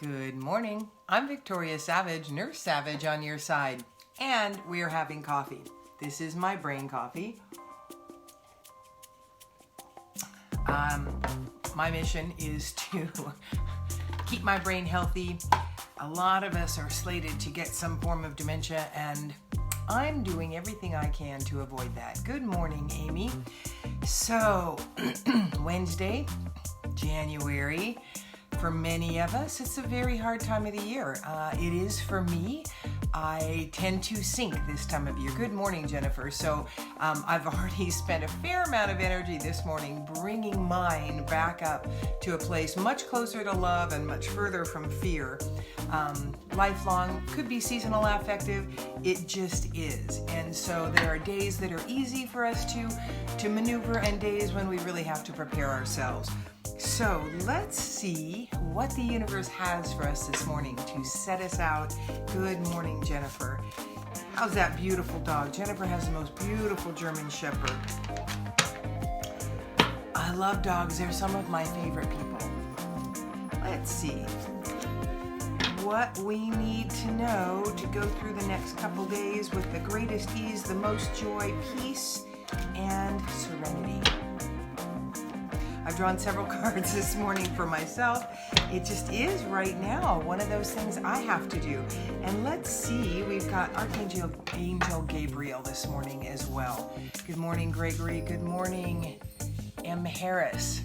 Good morning. I'm Victoria Savage, Nurse Savage on your side, and we are having coffee. This is my brain coffee. My mission is to keep my brain healthy. A lot of us are slated to get some form of dementia, and I'm doing everything I can to avoid that. Good morning, Amy. So, Wednesday, January. For many of us, it's a very hard time of the year. It is for me. I tend to sink this time of year. Good morning, Jennifer. So I've already spent a fair amount of energy this morning bringing mine back up to a place much closer to love and much further from fear. Lifelong, could be seasonal affective. It just is. And so there are days that are easy for us to maneuver and days when we really have to prepare ourselves. So let's see what the universe has for us this morning to set us out. Good morning, Jennifer. How's that beautiful dog? Jennifer has the most beautiful German Shepherd. I love dogs. They're some of my favorite people. Let's see what we need to know to go through the next couple days with the greatest ease, the most joy, peace, and serenity. I've drawn several cards this morning for myself. It just is right now one of those things I have to do. And let's see, we've got Archangel Gabriel this morning as well. Good morning, Gregory. Good morning, M. Harris.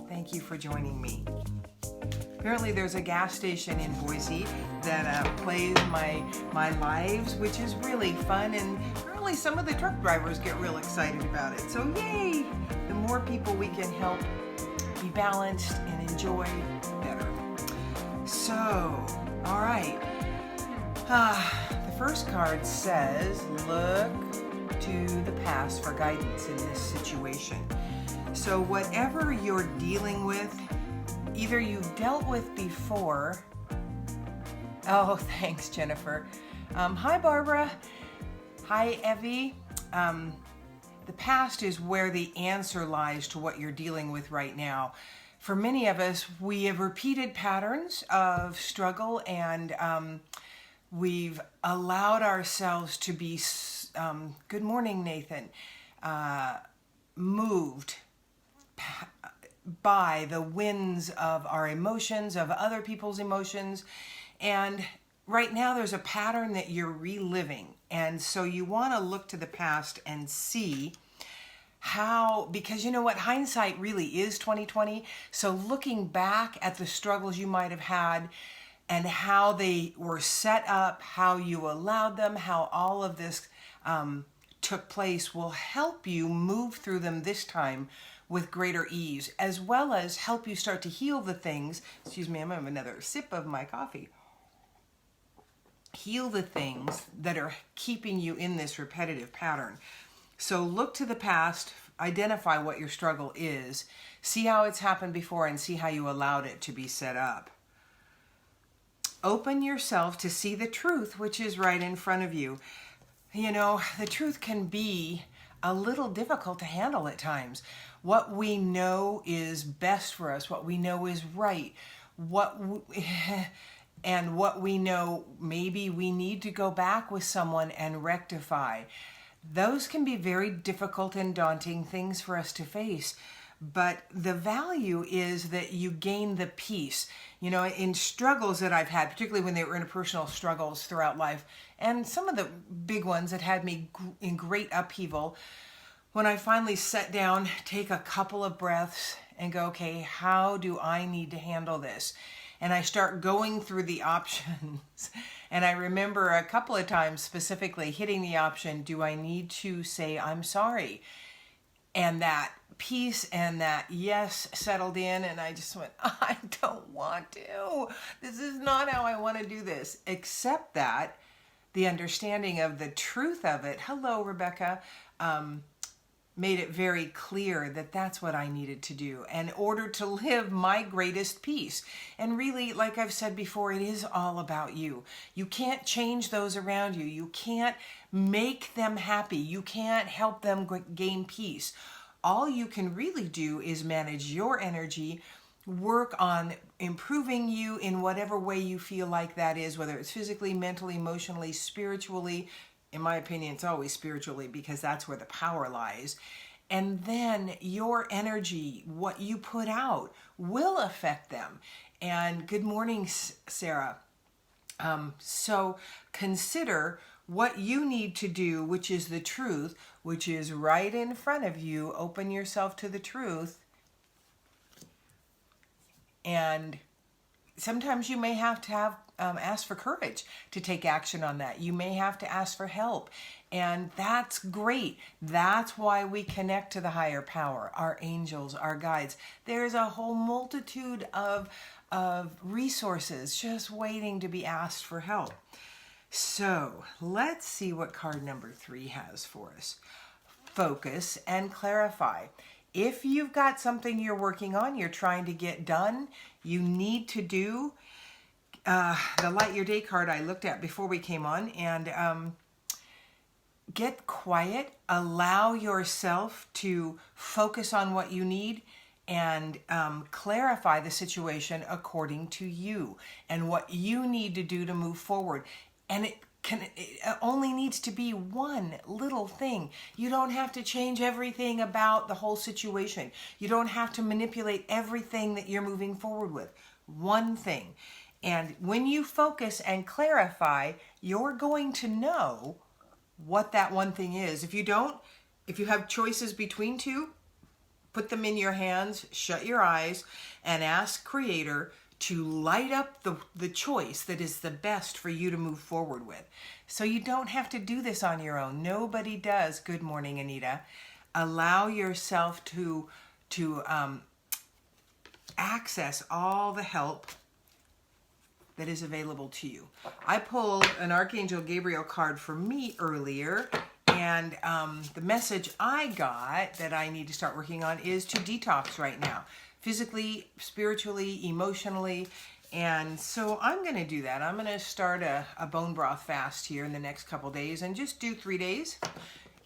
Thank you for joining me. Apparently there's a gas station in Boise that plays my lives, which is really fun, and apparently some of the truck drivers get real excited about it. So yay! The more people we can help be balanced and enjoy, better. So, all right. The first card says, look to the past for guidance in this situation. So whatever you're dealing with, either you've dealt with before. Oh, thanks, Jennifer. Hi, Barbara. Hi, Evie. The past is where the answer lies to what you're dealing with right now. For many of us, we have repeated patterns of struggle, and we've allowed ourselves to be, good morning, Nathan, moved by the winds of our emotions, of other people's emotions. And right now there's a pattern that you're reliving. And so you want to look to the past and see how, because you know what, hindsight really is 2020. So looking back at the struggles you might have had and how they were set up, how you allowed them, how all of this took place will help you move through them this time with greater ease, as well as help you start to heal the things. Excuse me, I'm having another sip of my coffee. Heal the things that are keeping you in this repetitive pattern. So look to the past, identify what your struggle is, see how it's happened before, and see how you allowed it to be set up. Open yourself to see the truth, which is right in front of you. You know, the truth can be a little difficult to handle at times. What we know is best for us, what we know is right, and what we know maybe we need to go back with someone and rectify. Those can be very difficult and daunting things for us to face. But the value is that you gain the peace. You know, in struggles that I've had, particularly when they were interpersonal struggles throughout life, and some of the big ones that had me in great upheaval, when I finally sat down, take a couple of breaths and go, okay, how do I need to handle this? And I start going through the options. And I remember a couple of times specifically hitting the option, do I need to say I'm sorry? And that peace and that yes settled in, and I just went, I don't want to. This is not how I want to do this. Except that the understanding of the truth of it, hello, Rebecca, made it very clear that that's what I needed to do in order to live my greatest peace. And really, like I've said before, it is all about you. You can't change those around you. You can't make them happy. You can't help them gain peace. All you can really do is manage your energy work on improving you in whatever way you feel like that is, whether it's physically, mentally, emotionally, spiritually. In my opinion, it's always spiritually, because that's where the power lies. And then your energy, what you put out, will affect them. And good morning, Sarah. So consider what you need to do, which is the truth, which is right in front of you. Open yourself to the truth. And sometimes you may have to ask for courage to take action on that. You may have to ask for help. And that's great. That's why we connect to the higher power, our angels, our guides. There's a whole multitude of resources just waiting to be asked for help. So let's see what card number 3 has for us. Focus and clarify. If you've got something you're working on, you're trying to get done, you need to do the Light Your Day card I looked at before we came on, and get quiet, allow yourself to focus on what you need, and clarify the situation according to you and what you need to do to move forward. And it only needs to be one little thing. You don't have to change everything about the whole situation. You don't have to manipulate everything that you're moving forward with. One thing. And when you focus and clarify, you're going to know what that one thing is. If you don't, if you have choices between two, put them in your hands, shut your eyes, and ask Creator to light up the choice that is the best for you to move forward with. So you don't have to do this on your own. Nobody does. Good morning, Anita. Allow yourself to access all the help that is available to you. I pulled an Archangel Gabriel card for me earlier, and the message I got that I need to start working on is to detox right now. Physically, spiritually, emotionally. And so I'm going to do that. I'm going to start a bone broth fast here in the next couple days and just do 3 days.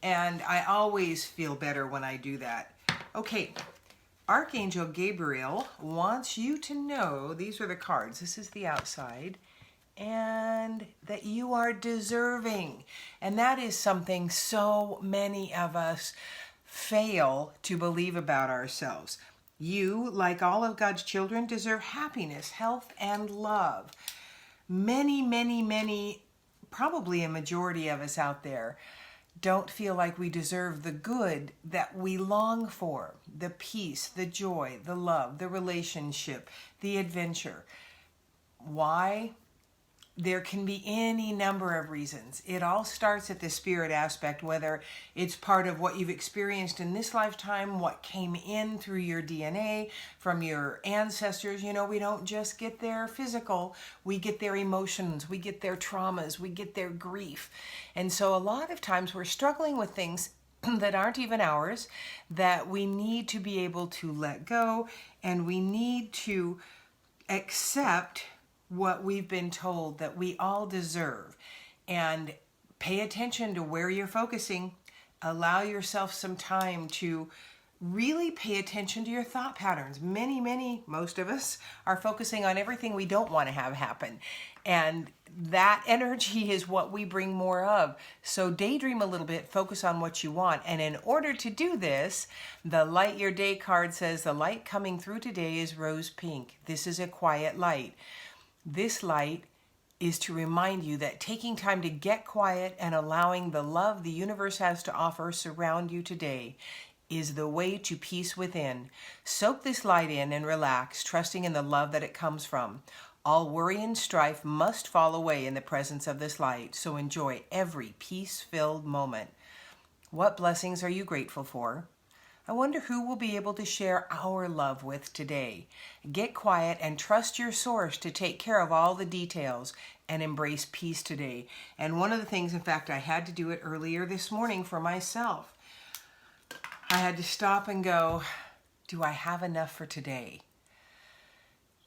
And I always feel better when I do that. Okay, Archangel Gabriel wants you to know, these are the cards. This is the outside. And that you are deserving. And that is something so many of us fail to believe about ourselves. You, like all of God's children, deserve happiness, health, and love. Many, probably a majority of us out there don't feel like we deserve the good that we long for. The peace, the joy, the love, the relationship, the adventure. Why? There can be any number of reasons. It all starts at the spirit aspect, whether it's part of what you've experienced in this lifetime, what came in through your DNA from your ancestors. You know, we don't just get their physical, we get their emotions, we get their traumas, we get their grief. And so a lot of times we're struggling with things that aren't even ours, that we need to be able to let go, and we need to accept what we've been told that we all deserve, and pay attention to where you're focusing. Allow yourself some time to really pay attention to your thought patterns. Most of us are focusing on everything we don't want to have happen. And that energy is what we bring more of. So daydream a little bit, focus on what you want. And in order to do this, the Light Your Day card says the light coming through today is rose pink. This is a quiet light. This light is to remind you that taking time to get quiet and allowing the love the universe has to offer surround you today is the way to peace within. Soak this light in and relax, trusting in the love that it comes from. All worry and strife must fall away in the presence of this light, so enjoy every peace-filled moment. What blessings are you grateful for? I wonder who we'll be able to share our love with today. Get quiet and trust your source to take care of all the details and embrace peace today. And one of the things, in fact, I had to do it earlier this morning for myself. I had to stop and go, do I have enough for today?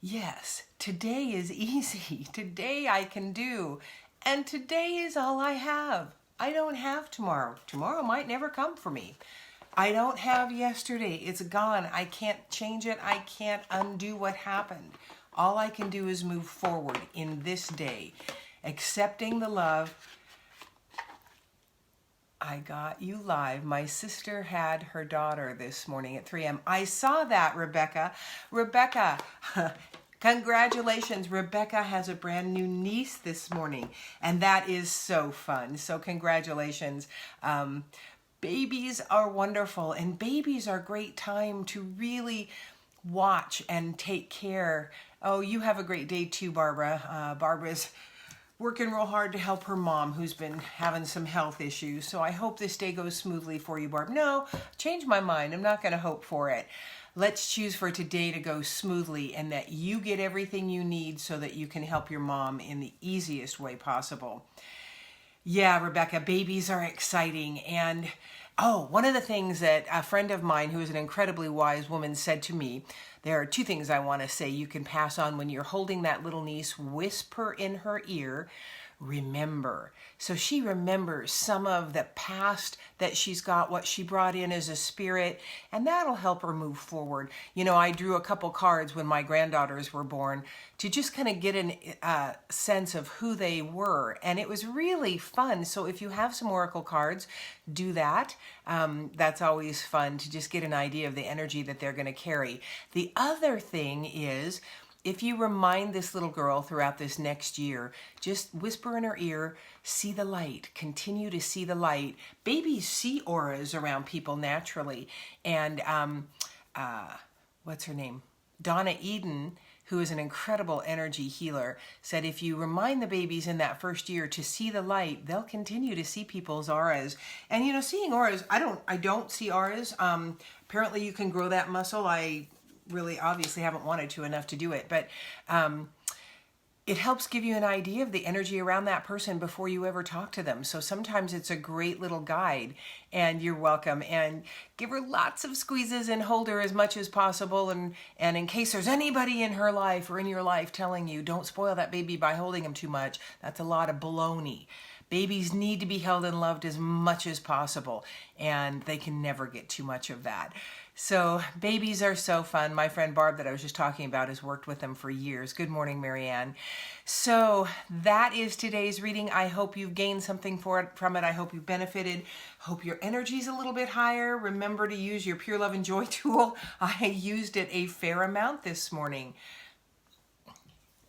Yes, today is easy. Today I can do. And today is all I have. I don't have tomorrow. Tomorrow might never come for me. I don't have yesterday. It's gone. I can't change it. I can't undo what happened. All I can do is move forward in this day, accepting the love. I got you live. My sister had her daughter this morning at 3 a.m. I saw that, Rebecca. Rebecca, congratulations. Rebecca has a brand new niece this morning, and that is so fun. So congratulations. Babies are wonderful, and babies are a great time to really watch and take care. Oh, you have a great day too, Barbara. Barbara's working real hard to help her mom, who's been having some health issues. So I hope this day goes smoothly for you, Barb. No, change my mind. I'm not going to hope for it. Let's choose for today to go smoothly and that you get everything you need so that you can help your mom in the easiest way possible. Yeah, Rebecca, babies are exciting. And one of the things that a friend of mine who is an incredibly wise woman said to me, there are two things I want to say you can pass on when you're holding that little niece. Whisper in her ear, remember. So she remembers some of the past that she's got, what she brought in as a spirit, and that'll help her move forward. You know, I drew a couple cards when my granddaughters were born to just kind of get a sense of who they were, and it was really fun. So if you have some oracle cards, do that. That's always fun to just get an idea of the energy that they're going to carry. The other thing is, if you remind this little girl throughout this next year, just whisper in her ear, see the light, continue to see the light. Babies see auras around people naturally. And what's her name? Donna Eden, who is an incredible energy healer, said if you remind the babies in that first year to see the light, they'll continue to see people's auras. And you know, seeing auras, I don't see auras. Apparently you can grow that muscle. I really obviously haven't wanted to enough to do it, but it helps give you an idea of the energy around that person before you ever talk to them. So sometimes it's a great little guide, and you're welcome. And give her lots of squeezes and hold her as much as possible. And in case there's anybody in her life or in your life telling you don't spoil that baby by holding him too much, that's a lot of baloney. Babies need to be held and loved as much as possible, and they can never get too much of that. So babies are so fun. My friend Barb that I was just talking about has worked with them for years. Good morning, Marianne. So that is today's reading. I hope you've gained something from it. I hope you benefited. Hope your energy's a little bit higher. Remember to use your Pure Love and Joy tool. I used it a fair amount this morning,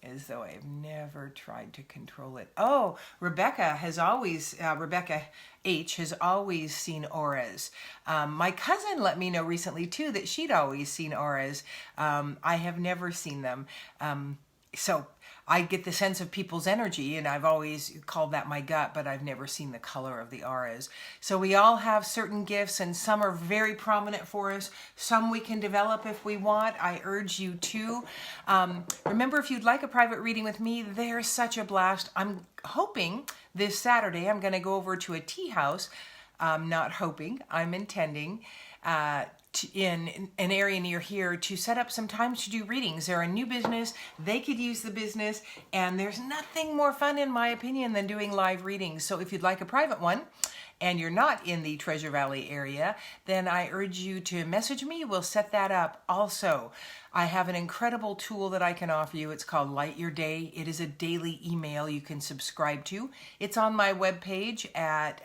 as though I've never tried to control it. Oh, Rebecca H has always seen auras. My cousin let me know recently too that she'd always seen auras. I have never seen them. So I get the sense of people's energy, and I've always called that my gut, but I've never seen the color of the auras. So we all have certain gifts, and some are very prominent for us. Some we can develop if we want. I urge you to. Remember, if you'd like a private reading with me, they're such a blast. I'm hoping this Saturday I'm going to go over to a tea house. Not hoping, I'm intending, in an area near here to set up some times to do readings. They're a new business. They could use the business, and there's nothing more fun, in my opinion, than doing live readings. So if you'd like a private one and you're not in the Treasure Valley area, then I urge you to message me. We'll set that up. Also, I have an incredible tool that I can offer you. It's called Light Your Day. It is a daily email you can subscribe to. It's on my webpage at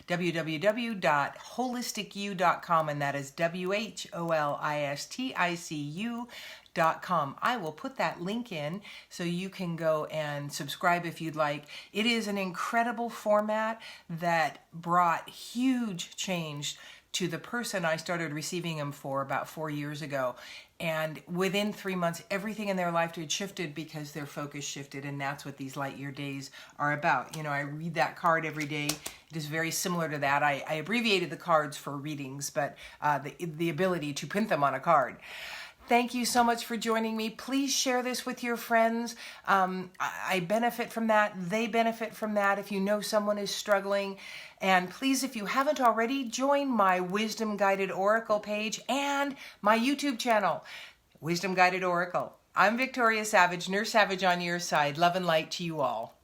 www.holisticu.com, and that is WHOLISTICU.com. I will put that link in so you can go and subscribe if you'd like. It is an incredible format that brought huge change to the person I started receiving them for about 4 years ago. And within 3 months, everything in their life had shifted because their focus shifted, and that's what these Light Year Days are about. You know, I read that card every day. It is very similar to that. I abbreviated the cards for readings, but the ability to print them on a card. Thank you so much for joining me. Please share this with your friends. I benefit from that. They benefit from that if you know someone is struggling. And please, if you haven't already, join my Wisdom Guided Oracle page and my YouTube channel, Wisdom Guided Oracle. I'm Victoria Savage, Nurse Savage on your side. Love and light to you all.